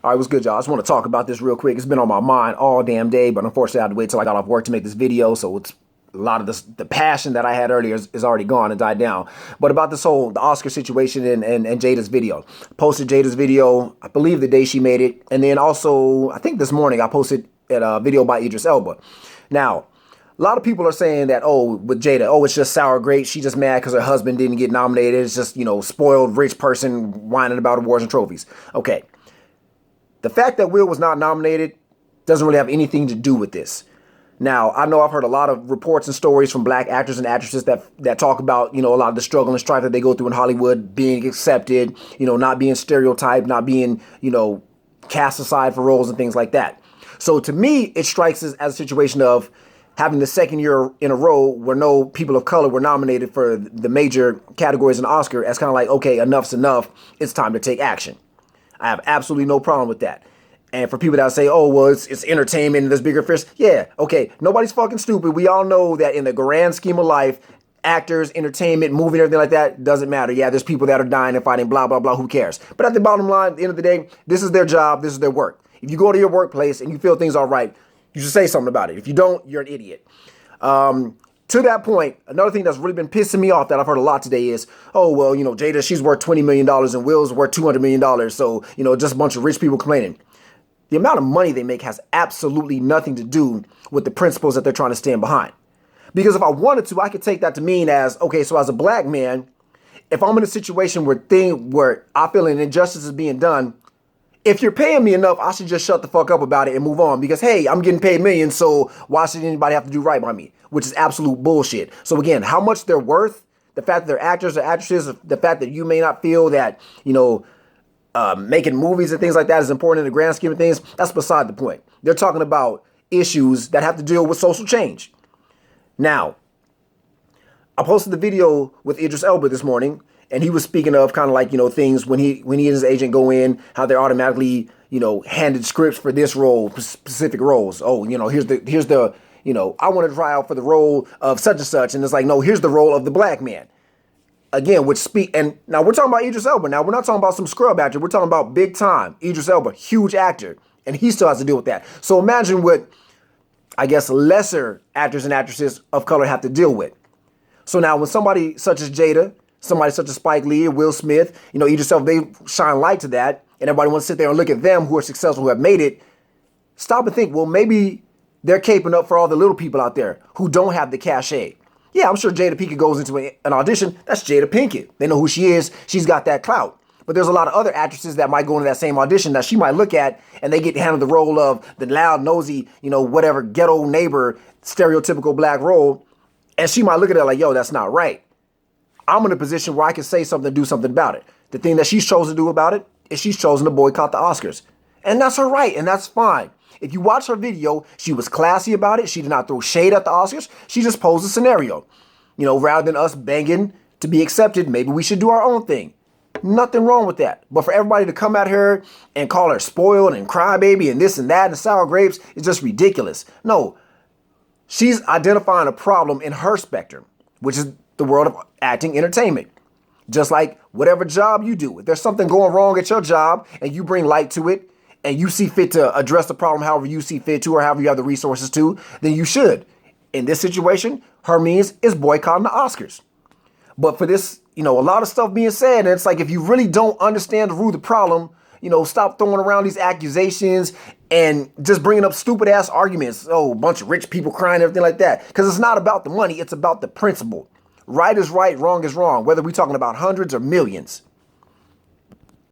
All right, what's good, y'all? I just want to talk about this real quick. It's been on my mind all damn day, but unfortunately I had to wait till I got off work to make this video, so it's a lot of the passion that I had earlier is already gone and died down. But about the Oscar situation and Jada's video. Posted Jada's video, I believe the day she made it, and then also, I think this morning I posted a video by Idris Elba. Now, a lot of people are saying that, with Jada, it's just sour grapes. She just mad because her husband didn't get nominated. It's just, spoiled rich person whining about awards and trophies. Okay. The fact that Will was not nominated doesn't really have anything to do with this. Now, I know I've heard a lot of reports and stories from black actors and actresses that talk about, a lot of the struggle and strife that they go through in Hollywood, being accepted, not being stereotyped, not being, cast aside for roles and things like that. So to me, it strikes as a situation of having the second year in a row where no people of color were nominated for the major categories in the Oscar as kind of like, okay, enough's enough. It's time to take action. I have absolutely no problem with that. And for people that say, it's entertainment and there's bigger fish. Yeah, okay, nobody's fucking stupid. We all know that in the grand scheme of life, actors, entertainment, movie, and everything like that doesn't matter. Yeah, there's people that are dying and fighting, blah, blah, blah, who cares? But at the bottom line, at the end of the day, this is their job, this is their work. If you go to your workplace and you feel things are right, you should say something about it. If you don't, you're an idiot. To that point, another thing that's really been pissing me off that I've heard a lot today is, Jada, she's worth $20 million and Will's worth $200 million. So, just a bunch of rich people complaining. The amount of money they make has absolutely nothing to do with the principles that they're trying to stand behind. Because if I wanted to, I could take that to mean as, okay, so as a black man, if I'm in a situation where I feel an injustice is being done, if you're paying me enough, I should just shut the fuck up about it and move on because, hey, I'm getting paid millions, so why should anybody have to do right by me? Which is absolute bullshit. So again, how much they're worth, the fact that they're actors or actresses, the fact that you may not feel that, making movies and things like that is important in the grand scheme of things, that's beside the point. They're talking about issues that have to deal with social change. Now, I posted the video with Idris Elba this morning, and he was speaking of kind of like, things when he and his agent go in, how they're automatically, handed scripts for this role, specific roles. Here's the, I want to try out for the role of such and such. And it's like, no, here's the role of the black man. Again, and now we're talking about Idris Elba. Now, we're not talking about some scrub actor. We're talking about big time Idris Elba, huge actor. And he still has to deal with that. So imagine what, I guess, lesser actors and actresses of color have to deal with. So now when somebody such as Jada, somebody such as Spike Lee or Will Smith, Idris Elba, they shine light to that. And everybody wants to sit there and look at them who are successful, who have made it. Stop and think, well, maybe they're caping up for all the little people out there who don't have the cachet. Yeah, I'm sure Jada Pinkett goes into an audition. That's Jada Pinkett. They know who she is. She's got that clout. But there's a lot of other actresses that might go into that same audition that she might look at and they get handled the role of the loud, nosy, whatever ghetto neighbor, stereotypical black role. And she might look at it like, yo, that's not right. I'm in a position where I can say something, do something about it. The thing that she's chosen to do about it is she's chosen to boycott the Oscars. And that's her right, and that's fine. If you watch her video, she was classy about it. She did not throw shade at the Oscars. She just posed a scenario. Rather than us begging to be accepted, maybe we should do our own thing. Nothing wrong with that. But for everybody to come at her and call her spoiled and crybaby and this and that and sour grapes is just ridiculous. No, she's identifying a problem in her spectrum, which is the world of acting entertainment. Just like whatever job you do, if there's something going wrong at your job and you bring light to it and you see fit to address the problem however you see fit to or however you have the resources to, then you should. In this situation, her means is boycotting the Oscars. But for this, a lot of stuff being said, and it's like if you really don't understand the root of the problem, stop throwing around these accusations and just bringing up stupid ass arguments. A bunch of rich people crying, everything like that. Because it's not about the money, it's about the principle. Right is right, wrong is wrong, whether we're talking about hundreds or millions.